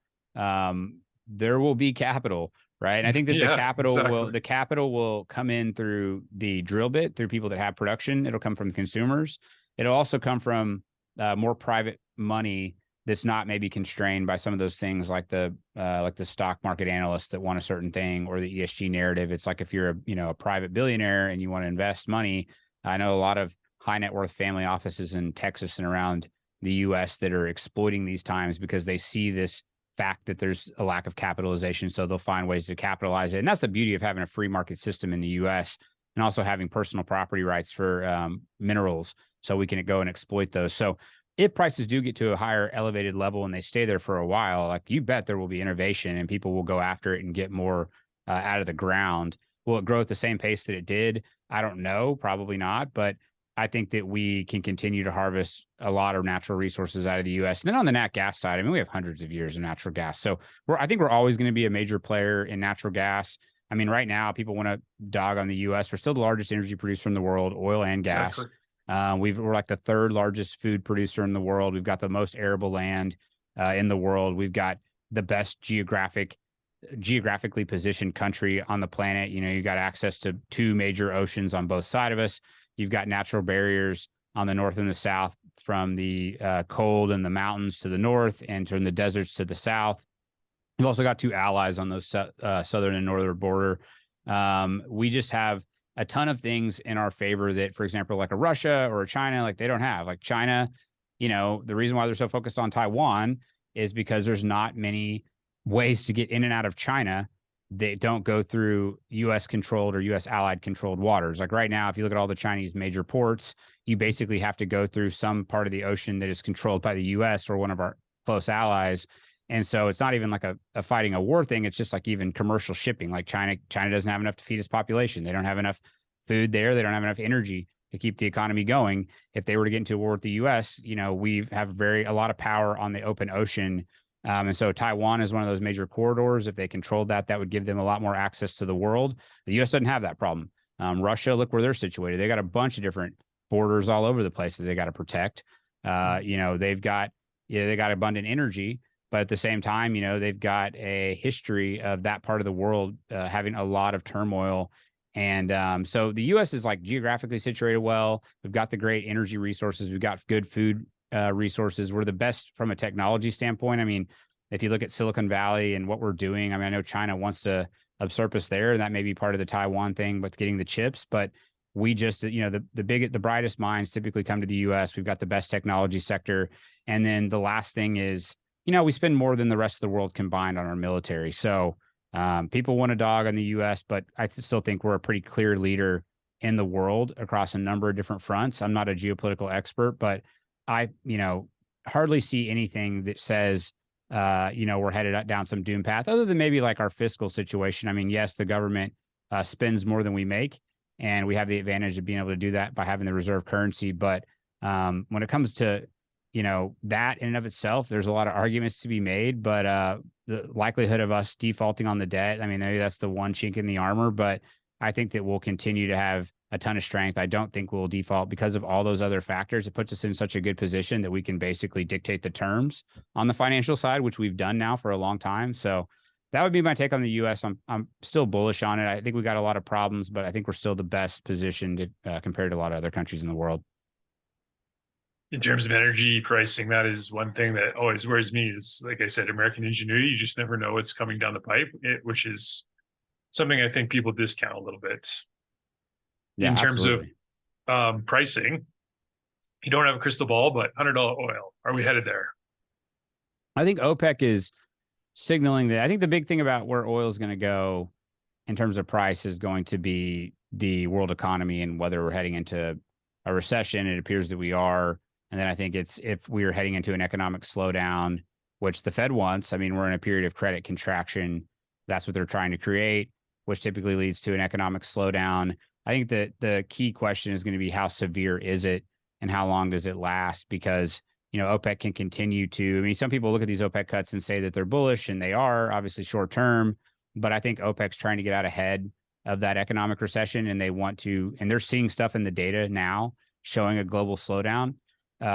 [SPEAKER 2] there will be capital, right? And I think that
[SPEAKER 1] Yeah, exactly.
[SPEAKER 2] the capital will come in through the drill bit, through people that have production. It'll come from consumers. It'll also come from more private money that's not maybe constrained by some of those things like the stock market analysts that want a certain thing, or the ESG narrative. It's like if you're a private billionaire and you want to invest money. I know a lot of high net worth family offices in Texas and around the US that are exploiting these times because they see this fact that there's a lack of capitalization. So they'll find ways to capitalize it. And that's the beauty of having a free market system in the US, and also having personal property rights for minerals. So we can go and exploit those. So if prices do get to a higher elevated level and they stay there for a while, like, you bet there will be innovation and people will go after it and get more out of the ground. Will it grow at the same pace that it did? I don't know, probably not. But I think that we can continue to harvest a lot of natural resources out of the US. And then on the nat gas side, I mean, we have hundreds of years of natural gas. So I think we're always going to be a major player in natural gas. I mean, right now, people want to dog on the US. We're still the largest energy producer in the world, oil and gas.
[SPEAKER 1] Exactly.
[SPEAKER 2] We're like the third largest food producer in the world. We've got the most arable land in the world. We've got the best geographically positioned country on the planet. You've got access to two major oceans on both sides of us. You've got natural barriers on the north and the south, from the cold and the mountains to the north, and from the deserts to the south. We've also got two allies on those southern and northern border. We just have a ton of things in our favor that, for example, like a Russia or a China, like, they don't have. Like China, the reason why they're so focused on Taiwan is because there's not many ways to get in and out of China. They don't go through US controlled or US allied controlled waters. Like right now, if you look at all the Chinese major ports, you basically have to go through some part of the ocean that is controlled by the US or one of our close allies. And so it's not even like a fighting a war thing. It's just like even commercial shipping. Like China doesn't have enough to feed its population. They don't have enough food there. They don't have enough energy to keep the economy going. If they were to get into a war with the US, we have a lot of power on the open ocean. And so Taiwan is one of those major corridors. If they controlled that, that would give them a lot more access to the world. The US doesn't have that problem. Russia, look where they're situated. They got a bunch of different borders all over the place that they got to protect. They've got abundant energy. But at the same time, they've got a history of that part of the world having a lot of turmoil. And so the U.S. is like geographically situated well. We've got the great energy resources. We've got good food resources. We're the best from a technology standpoint. I mean, if you look at Silicon Valley and what we're doing, I mean, I know China wants to usurp us there, and that may be part of the Taiwan thing with getting the chips. But we just, the brightest minds typically come to the U.S. We've got the best technology sector. And then the last thing is, we spend more than the rest of the world combined on our military. So people want to dog on the U.S., but I still think we're a pretty clear leader in the world across a number of different fronts. I'm not a geopolitical expert, but I, hardly see anything that says, we're headed down some doom path, other than maybe like our fiscal situation. I mean, yes, the government spends more than we make, and we have the advantage of being able to do that by having the reserve currency. But when it comes to that in and of itself, there's a lot of arguments to be made, but the likelihood of us defaulting on the debt, I mean, maybe that's the one chink in the armor, but I think that we'll continue to have a ton of strength. I don't think we'll default because of all those other factors. It puts us in such a good position that we can basically dictate the terms on the financial side, which we've done now for a long time. So that would be my take on the U.S. I'm still bullish on it. I think we got a lot of problems, but I think we're still the best positioned compared to a lot of other countries in the world.
[SPEAKER 1] In terms of energy pricing, that is one thing that always worries me. Is, like I said, American ingenuity. You just never know what's coming down the pipe, which is something I think people discount a little bit.
[SPEAKER 2] Yeah,
[SPEAKER 1] in terms
[SPEAKER 2] absolutely.
[SPEAKER 1] of pricing, you don't have a crystal ball, but $100 oil. Are we headed there?
[SPEAKER 2] I think OPEC is signaling that. I think the big thing about where oil is going to go in terms of price is going to be the world economy and whether we're heading into a recession. It appears that we are. And then I think it's if we are heading into an economic slowdown, which the Fed wants. I mean, we're in a period of credit contraction. That's what they're trying to create, which typically leads to an economic slowdown. I think that the key question is going to be how severe is it and how long does it last? Because, OPEC can continue to, I mean, some people look at these OPEC cuts and say that they're bullish, and they are obviously short term, but I think OPEC's trying to get out ahead of that economic recession, and they want to, and they're seeing stuff in the data now showing a global slowdown.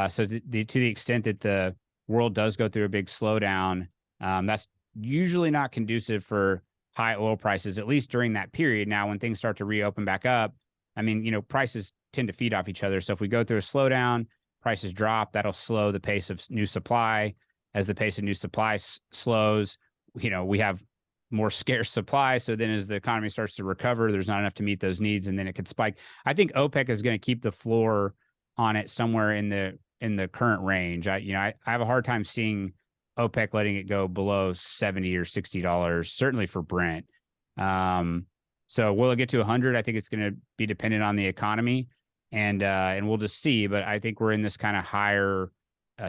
[SPEAKER 2] So to the extent that the world does go through a big slowdown, that's usually not conducive for high oil prices, at least during that period. Now, when things start to reopen back up, I mean, prices tend to feed off each other. So if we go through a slowdown, prices drop, that'll slow the pace of new supply. As the pace of new supply slows, we have more scarce supply. So then as the economy starts to recover, there's not enough to meet those needs, and then it could spike. I think OPEC is going to keep the floor on it somewhere in the current range. I have a hard time seeing OPEC letting it go below $70 or $60, certainly for Brent. So will it get to 100? I think it's going to be dependent on the economy, and we'll just see. But I think we're in this kind of higher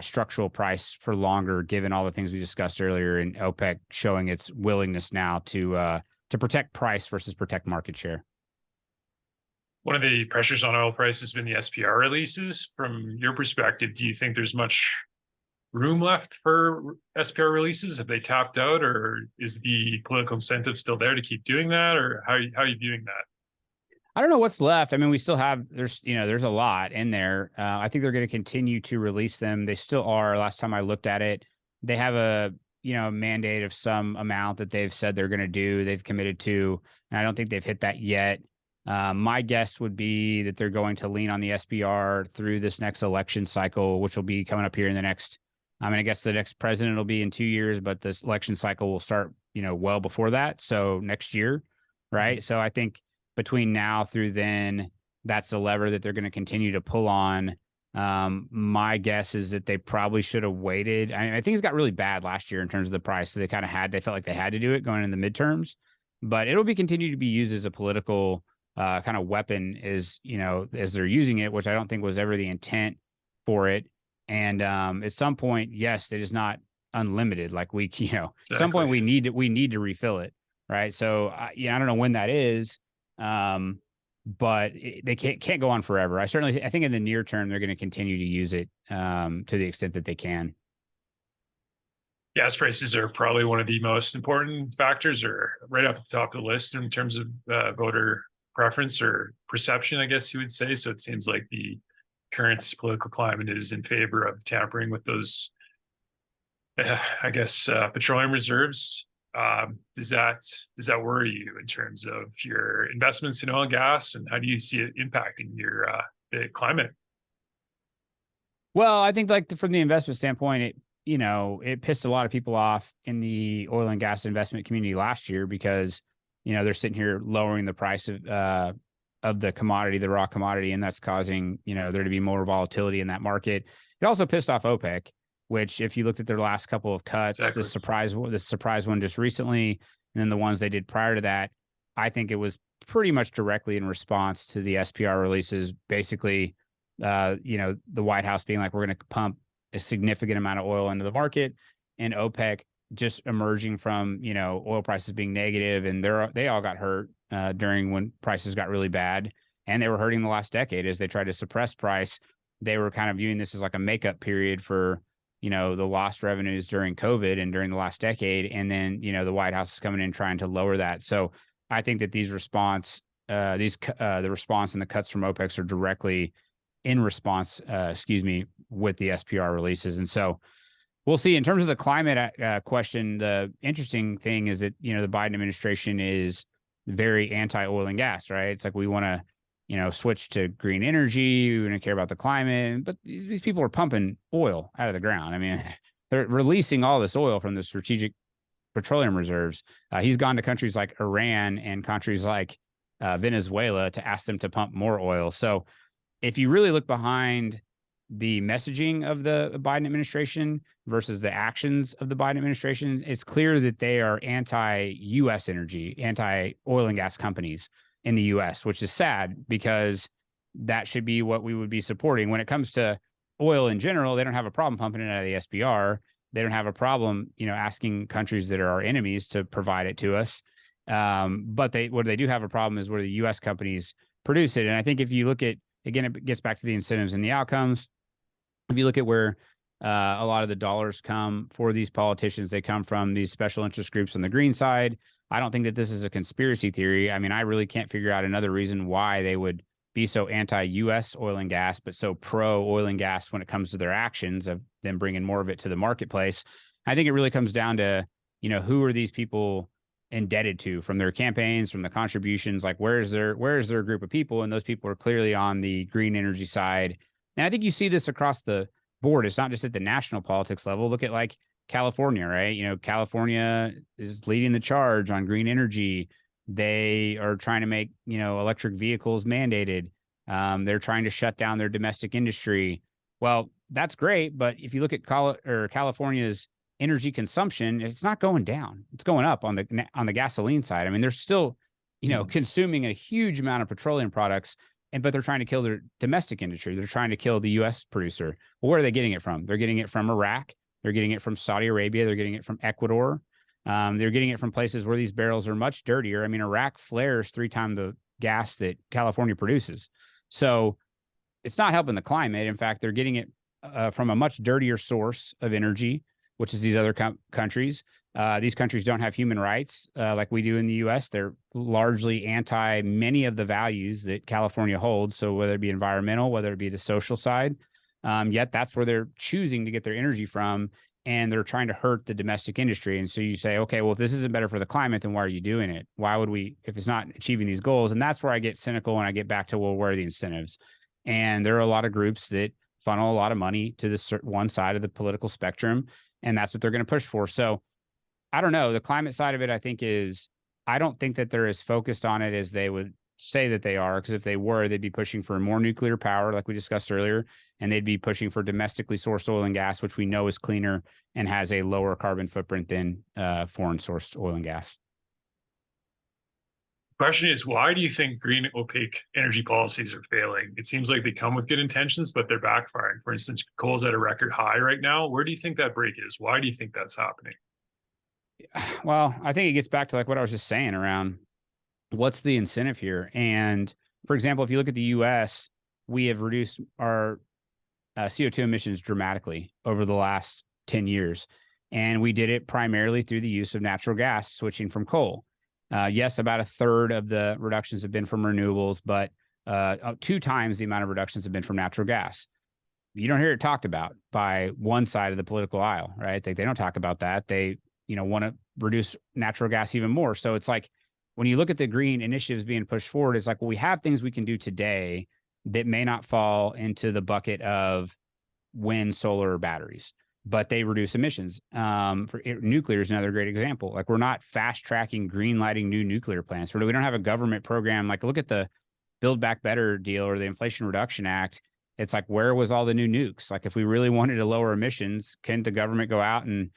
[SPEAKER 2] structural price for longer, given all the things we discussed earlier, and OPEC showing its willingness now to protect price versus protect market share.
[SPEAKER 1] One of the pressures on oil prices has been the SPR releases. From your perspective, do you think there's much room left for SPR releases? Have they tapped out, or is the political incentive still there to keep doing that, or how are you viewing that?
[SPEAKER 2] I don't know what's left. I mean, we still have, there's a lot in there. I think they're going to continue to release them. They still are. Last time I looked at it, they have a mandate of some amount that they've said they're going to do. They've committed to, and I don't think they've hit that yet. My guess would be that they're going to lean on the SPR through this next election cycle, which will be coming up here in the next, I guess the next president will be in 2 years, but this election cycle will start, well before that. So next year, right? So I think between now through then, that's the lever that they're going to continue to pull on. My guess is that they probably should have waited. I think it got really bad last year in terms of the price. So they felt like they had to do it going in the midterms, but it'll be continued to be used as a political kind of weapon as they're using it, which I don't think was ever the intent for it. And at some point, yes, it is not unlimited. Like exactly. At some point we need to refill it. Right. So I don't know when that is. But they can't go on forever. I think in the near term, they're going to continue to use it to the extent that they can.
[SPEAKER 1] Gas prices are probably one of the most important factors, or right up at the top of the list in terms of voter preference or perception, I guess you would say. So it seems like the current political climate is in favor of tampering with those, petroleum reserves. Does that worry you in terms of your investments in oil and gas, and how do you see it impacting your the climate?
[SPEAKER 2] Well, I think from the investment standpoint, it pissed a lot of people off in the oil and gas investment community last year because they're sitting here lowering the price of the commodity, the raw commodity, and that's causing there to be more volatility in that market. It also pissed off OPEC, which if you looked at their last couple of cuts, exactly. the surprise one just recently, and then the ones they did prior to that, I think it was pretty much directly in response to the SPR releases. Basically, the White House being like, we're going to pump a significant amount of oil into the market, and OPEC just emerging from, oil prices being negative, and they all got hurt during when prices got really bad, and they were hurting the last decade as they tried to suppress price. They were kind of viewing this as like a makeup period for the lost revenues during COVID and during the last decade. And then, the White House is coming in trying to lower that. So I think that the response and the cuts from OPEC are directly in response, with the SPR releases. And so we'll see. In terms of the climate question, the interesting thing is that, the Biden administration is very anti-oil and gas, right? It's like we want to, switch to green energy. We don't care about the climate, but these people are pumping oil out of the ground. I mean, they're releasing all this oil from the strategic petroleum reserves. He's gone to countries like Iran and countries like Venezuela to ask them to pump more oil. So if you really look behind the messaging of the Biden administration versus the actions of the Biden administration, it's clear that they are anti-U.S. energy, anti-oil and gas companies in the U.S., which is sad because that should be what we would be supporting. When it comes to oil in general, they don't have a problem pumping it out of the SPR. They don't have a problem, asking countries that are our enemies to provide it to us. But what they do have a problem is where the U.S. companies produce it. And I think if you look at, again, it gets back to the incentives and the outcomes. If you look at where A lot of the dollars come for these politicians. They come from these special interest groups on the green side. I don't think that this is a conspiracy theory. I mean, I really can't figure out another reason why they would be so anti-US oil and gas, but so pro oil and gas when it comes to their actions of them bringing more of it to the marketplace. I think it really comes down to, who are these people indebted to from their campaigns, from the contributions? Like, where's their group of people? And those people are clearly on the green energy side. And I think you see this across the board. It's not just at the national politics level. Look at like California, right? California is leading the charge on green energy. They are trying to make, electric vehicles mandated. They're trying to shut down their domestic industry. Well, that's great. But if you look at California's energy consumption, it's not going down. It's going up on the gasoline side. I mean, they're still, consuming a huge amount of petroleum products, but they're trying to kill their domestic industry. They're trying to kill the U.S. producer. Well, where are they getting it from? They're getting it from Iraq. They're getting it from Saudi Arabia. They're getting it from Ecuador. They're getting it from places where these barrels are much dirtier. I mean, Iraq flares 3 times the gas that California produces. So it's not helping the climate. In fact, they're getting it from a much dirtier source of energy, which is these other countries. These countries don't have human rights like we do in the U.S. They're largely anti many of the values that California holds. So whether it be environmental, whether it be the social side, yet that's where they're choosing to get their energy from. And they're trying to hurt the domestic industry. And so you say, okay, well, if this isn't better for the climate, then why are you doing it? Why would we, if it's not achieving these goals? And that's where I get cynical when I get back to, well, where are the incentives? And there are a lot of groups that funnel a lot of money to this one side of the political spectrum, and that's what they're going to push for. So I don't know. The climate side of it, I don't think that they're as focused on it as they would say that they are, because if they were, they'd be pushing for more nuclear power, like we discussed earlier, and they'd be pushing for domestically sourced oil and gas, which we know is cleaner and has a lower carbon footprint than foreign sourced oil and gas.
[SPEAKER 1] Question is, why do you think green opaque energy policies are failing? It seems like they come with good intentions, but they're backfiring. For instance, coal's at a record high right now. Where do you think that break is? Why do you think that's happening?
[SPEAKER 2] Well, I think it gets back to like what I was just saying around what's the incentive here. And for example, if you look at the US, we have reduced our CO2 emissions dramatically over the last 10 years. And we did it primarily through the use of natural gas, switching from coal. Yes, about a third of the reductions have been from renewables, but 2 times the amount of reductions have been from natural gas. You don't hear it talked about by one side of the political aisle, right? They don't talk about that. They, want to reduce natural gas even more. So it's like, when you look at the green initiatives being pushed forward, it's like, well, we have things we can do today that may not fall into the bucket of wind, solar, or batteries, but they reduce emissions. Nuclear is another great example. Like, we're not fast tracking green lighting new nuclear plants. We don't have a government program. Like, look at the Build Back Better deal or the Inflation Reduction Act. It's like, where was all the new nukes? Like, if we really wanted to lower emissions, couldn't the government go out and,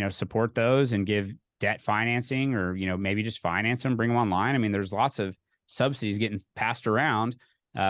[SPEAKER 2] support those and give debt financing, or, maybe just finance them, bring them online? I mean, there's lots of subsidies getting passed around.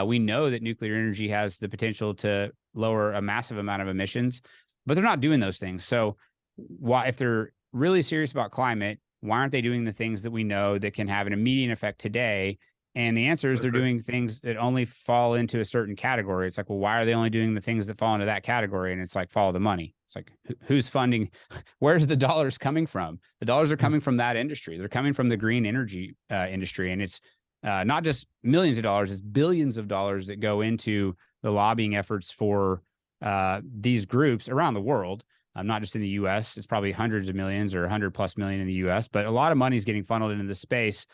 [SPEAKER 2] We know that nuclear energy has the potential to lower a massive amount of emissions, but they're not doing those things. So why, if they're really serious about climate, why aren't they doing the things that we know that can have an immediate effect today? And the answer is they're doing things that only fall into a certain category. It's like, well, why are they only doing the things that fall into that category? And it's like, follow the money. It's like, who's funding? Where's the dollars coming from? The dollars are coming from that industry. They're coming from the green energy industry. And it's not just millions of dollars, it's billions of dollars that go into the lobbying efforts for these groups around the world. Not just in the US, it's probably hundreds of millions or 100+ million in the US, but a lot of money is getting funneled into the space.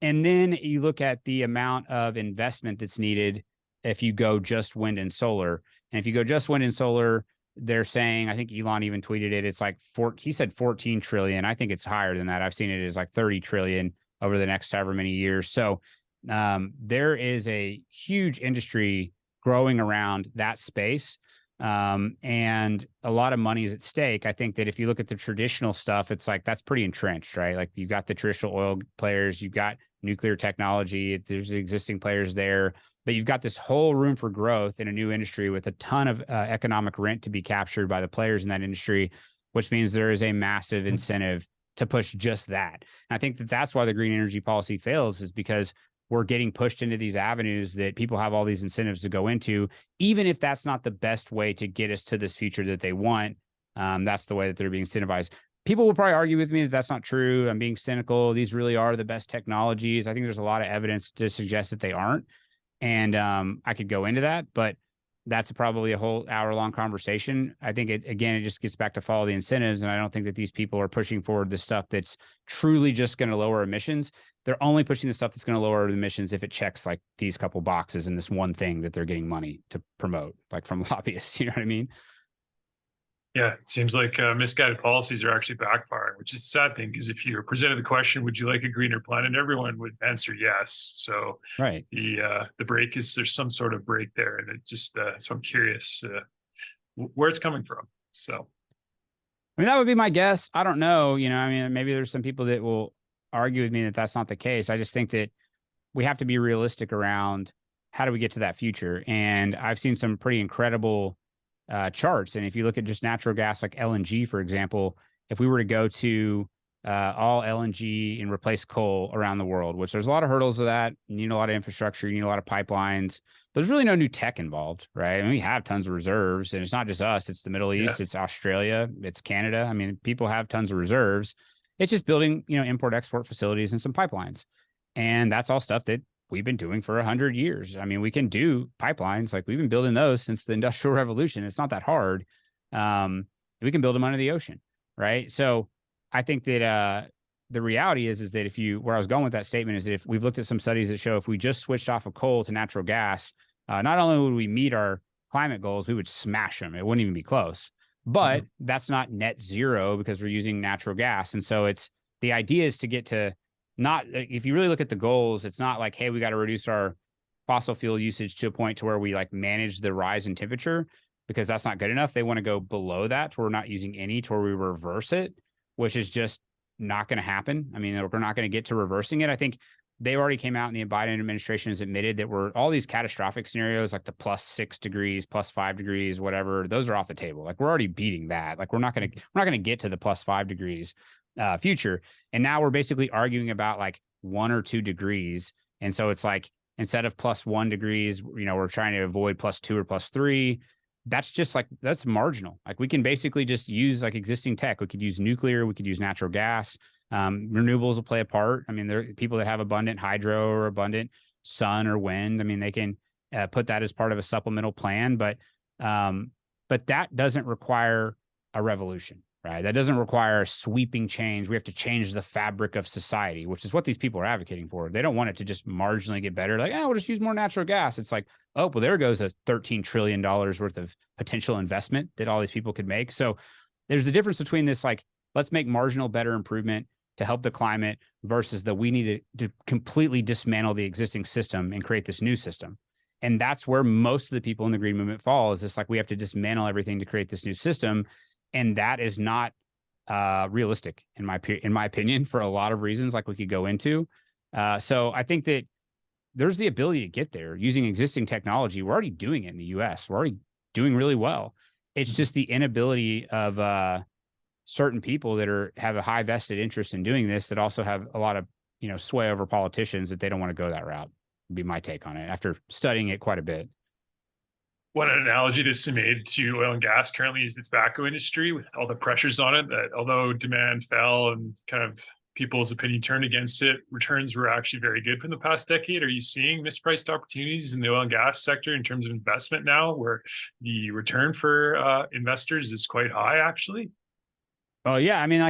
[SPEAKER 2] And then you look at the amount of investment that's needed if you go just wind and solar. And if you go just wind and solar, they're saying, I think Elon even tweeted it, it's like he said 14 trillion. I think it's higher than that. I've seen it as like 30 trillion over the next however many years. So there is a huge industry growing around that space. And a lot of money is at stake. I think that if you look at the traditional stuff, it's like, that's pretty entrenched, right? Like, you've got the traditional oil players, you've got nuclear technology, there's the existing players there, but you've got this whole room for growth in a new industry with a ton of economic rent to be captured by the players in that industry, which means there is a massive incentive to push just that. And I think that that's why the green energy policy fails, is because we're getting pushed into these avenues that people have all these incentives to go into, even if that's not the best way to get us to this future that they want. That's the way that they're being incentivized. People will probably argue with me that that's not true. I'm being cynical. These really are the best technologies. I think there's a lot of evidence to suggest that they aren't. And I could go into that, but that's probably a whole hour-long conversation. I think it just gets back to follow the incentives. And I don't think that these people are pushing forward the stuff that's truly just going to lower emissions. They're only pushing the stuff that's going to lower emissions if it checks like these couple boxes and this one thing that they're getting money to promote, like from lobbyists. You know what I mean?
[SPEAKER 1] Yeah, it seems like misguided policies are actually backfiring, which is a sad thing, because if you were presented the question, would you like a greener planet, everyone would answer yes. So
[SPEAKER 2] right,
[SPEAKER 1] the break is, there's some sort of break there, and it just so I'm curious where it's coming from. So
[SPEAKER 2] I mean, that would be my guess. I don't know. You know, I mean, maybe there's some people that will argue with me that that's not the case. I just think that we have to be realistic around how do we get to that future. And I've seen some pretty incredible charts. And if you look at just natural gas, like LNG, for example, if we were to go to all LNG and replace coal around the world, which there's a lot of hurdles of that. You need a lot of infrastructure, you need a lot of pipelines. There's really no new tech involved, right? I mean, we have tons of reserves, and it's not just us, it's the Middle East, it's Australia, it's Canada. I mean, people have tons of reserves. It's just building, import export facilities and some pipelines. And that's all stuff that we've been doing for 100 years. I mean, we can do pipelines. Like, we've been building those since the Industrial Revolution. It's not that hard. We can build them under the ocean, right? So I think that the reality is that where I was going with that statement is that if we've looked at some studies that show if we just switched off of coal to natural gas, not only would we meet our climate goals, we would smash them. It wouldn't even be close. But that's not net zero because we're using natural gas. And so the idea is to get to, not, if you really look at the goals, it's not like, hey, we got to reduce our fossil fuel usage to a point to where we like manage the rise in temperature, because that's not good enough. They want to go below that to where we're not using any, to where we reverse it, which is just not going to happen. I mean, we're not going to get to reversing it. I think they already came out, and the Biden administration has admitted that all these catastrophic scenarios, like the +6 degrees, +5 degrees, whatever, those are off the table. Like, we're already beating that. Like, we're not going to get to the +5 degrees future. And now we're basically arguing about like 1 or 2 degrees. And so it's like, instead of +1 degrees, we're trying to avoid +2 or +3. That's just like, that's marginal. Like, we can basically just use like existing tech. We could use nuclear, we could use natural gas. Renewables will play a part. I mean, there are people that have abundant hydro or abundant sun or wind. I mean, they can put that as part of a supplemental plan, but that doesn't require a revolution, right? That doesn't require a sweeping change. We have to change the fabric of society, which is what these people are advocating for. They don't want it to just marginally get better. Like, we'll just use more natural gas. It's like, oh, well, there goes a $13 trillion worth of potential investment that all these people could make. So there's a difference between this, like, let's make marginal better improvement to help the climate, versus we need to completely dismantle the existing system and create this new system. And that's where most of the people in the green movement fall, is this, like, we have to dismantle everything to create this new system. And that is not realistic in my opinion, for a lot of reasons, like we could go into. So I think that there's the ability to get there using existing technology. We're already doing it in the US. We're already doing really well. It's just the inability of certain people that have a high vested interest in doing this, that also have a lot of, sway over politicians, that they don't want to go that route. Would be my take on it after studying it quite a bit.
[SPEAKER 1] One analogy that's made to oil and gas currently is the tobacco industry, with all the pressures on it, that although demand fell and kind of people's opinion turned against it, returns were actually very good from the past decade. Are you seeing mispriced opportunities in the oil and gas sector in terms of investment now, where the return for investors is quite high, actually?
[SPEAKER 2] Oh, yeah. I mean,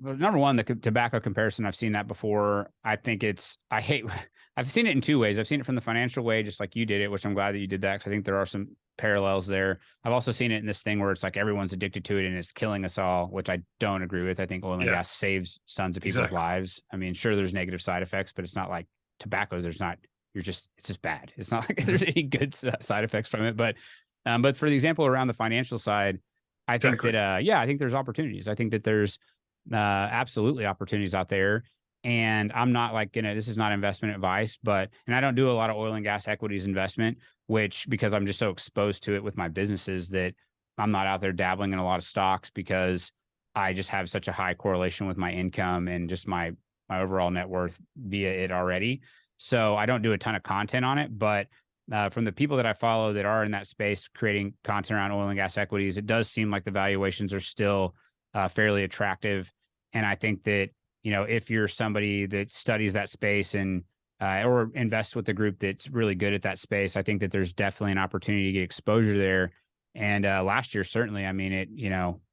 [SPEAKER 2] number one, the tobacco comparison, I've seen that before. I've seen it in 2 ways. I've seen it from the financial way, just like you did it, which I'm glad that you did that, because I think there are some parallels there. I've also seen it in this thing where it's like everyone's addicted to it and it's killing us all, which I don't agree with. I think oil and gas saves tons of people's lives. I mean, sure, there's negative side effects, but it's not like tobacco. It's just bad. It's not like there's any good side effects from it. But for the example around the financial side, I think that, I think there's opportunities. I think that there's absolutely opportunities out there. And I'm not like this is not investment advice, and I don't do a lot of oil and gas equities investment, because I'm just so exposed to it with my businesses, that I'm not out there dabbling in a lot of stocks, because I just have such a high correlation with my income and just my overall net worth via it already. So I don't do a ton of content on it, but from the people that I follow that are in that space creating content around oil and gas equities, it does seem like the valuations are still fairly attractive. And I think that, if you're somebody that studies that space and or invests with a group that's really good at that space, I think that there's definitely an opportunity to get exposure there. And last year, certainly, I mean, it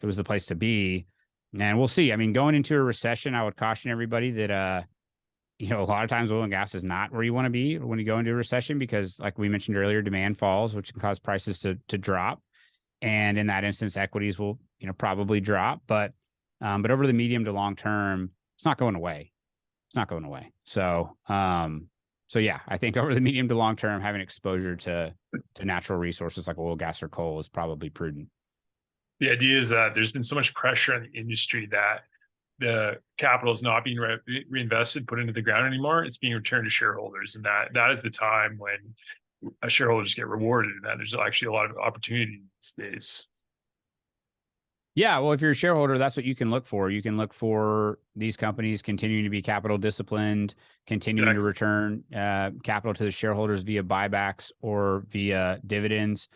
[SPEAKER 2] was the place to be. And we'll see. I mean, going into a recession, I would caution everybody that, a lot of times oil and gas is not where you want to be when you go into a recession, because like we mentioned earlier, demand falls, which can cause prices to drop. And in that instance, equities will, probably drop. But over the medium to long term, it's not going away. It's not going away. So yeah, I think over the medium to long term, having exposure to natural resources like oil, gas, or coal is probably prudent.
[SPEAKER 1] The idea is that there's been so much pressure on the industry that the capital is not being reinvested, put into the ground anymore. It's being returned to shareholders. And that is the time when shareholders get rewarded, and that there's actually a lot of opportunity these days.
[SPEAKER 2] Yeah, well, if you're a shareholder, that's what you can look for. You can look for these companies continuing to be capital disciplined, continuing to return capital to the shareholders via buybacks or via dividends.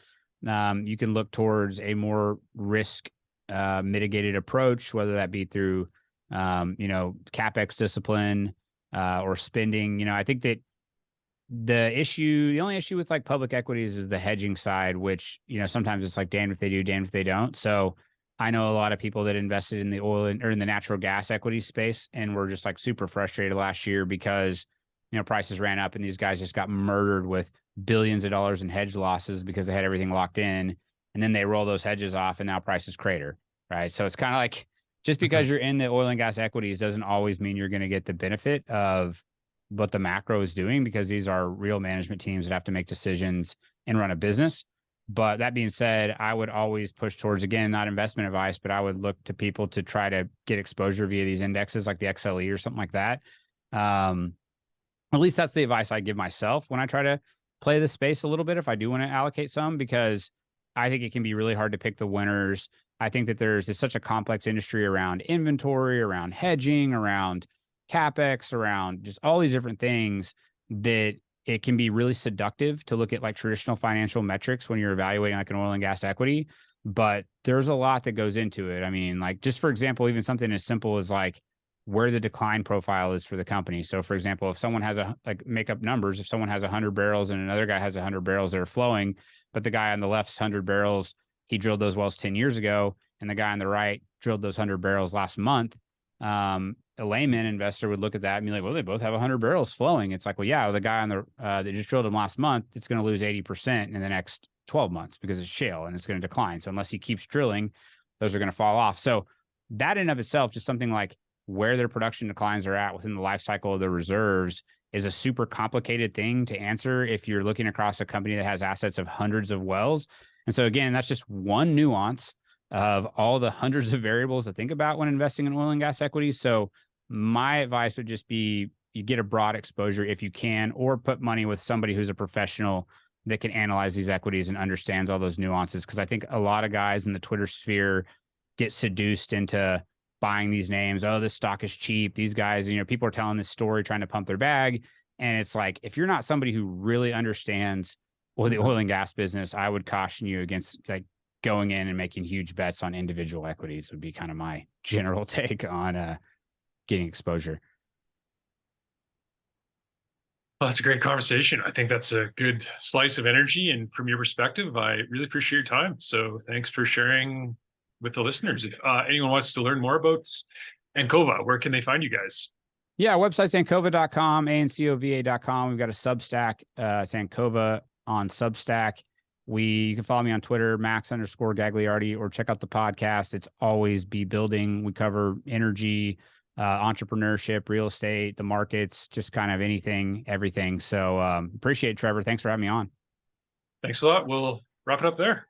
[SPEAKER 2] You can look towards a more risk mitigated approach, whether that be through CapEx discipline or spending. I think that the only issue with like public equities is the hedging side, which, sometimes it's like damned if they do, damned if they don't. So I know a lot of people that invested in the oil or in the natural gas equity space and were just like super frustrated last year because, prices ran up and these guys just got murdered with billions of dollars in hedge losses because they had everything locked in. And then they roll those hedges off and now prices crater. Right. So it's kind of like, just because you're in the oil and gas equities doesn't always mean you're going to get the benefit of what the macro is doing, because these are real management teams that have to make decisions and run a business. But that being said, I would always push towards, again, not investment advice, but I would look to people to try to get exposure via these indexes like the XLE or something like that. At least that's the advice I give myself when I try to play the space a little bit, if I do want to allocate some, because I think it can be really hard to pick the winners. I think that it's such a complex industry around inventory, around hedging, around CapEx, around just all these different things, that it can be really seductive to look at like traditional financial metrics when you're evaluating like an oil and gas equity. But there's a lot that goes into it. I mean, like, just for example, even something as simple as like where the decline profile is for the company. So for example, if someone has make up numbers, if someone has 100 barrels and another guy has 100 barrels that are flowing, but the guy on the left's 100 barrels, he drilled those wells 10 years ago, and the guy on the right drilled those 100 barrels last month. A layman investor would look at that and be like, well, they both have 100 barrels flowing. It's like, well, yeah, the guy on the that just drilled them last month, it's going to lose 80% in the next 12 months because it's shale and it's going to decline. So unless he keeps drilling, those are going to fall off. So that in of itself, just something like where their production declines are at within the life cycle of the reserves, is a super complicated thing to answer if you're looking across a company that has assets of hundreds of wells. And so again, that's just one nuance of all the hundreds of variables to think about when investing in oil and gas equities. So my advice would just be, you get a broad exposure if you can, or put money with somebody who's a professional that can analyze these equities and understands all those nuances. Because I think a lot of guys in the Twitter sphere get seduced into buying these names. Oh, this stock is cheap. These guys, people are telling this story, trying to pump their bag. And it's like, if you're not somebody who really understands the oil and gas business, I would caution you against like going in and making huge bets on individual equities. Would be kind of my general take on getting exposure.
[SPEAKER 1] Well, that's a great conversation. I think that's a good slice of energy. And from your perspective, I really appreciate your time. So thanks for sharing with the listeners. If anyone wants to learn more about Ancova, where can they find you guys?
[SPEAKER 2] Yeah, website's ancova.com, ancova.com. We've got a Substack. It's Ancova on Substack. You can follow me on Twitter, Max_Gagliardi, or check out the podcast. It's always Be Building. We cover energy, entrepreneurship, real estate, the markets, just kind of anything, everything. So appreciate it, Trevor. Thanks for having me on.
[SPEAKER 1] Thanks a lot. We'll wrap it up there.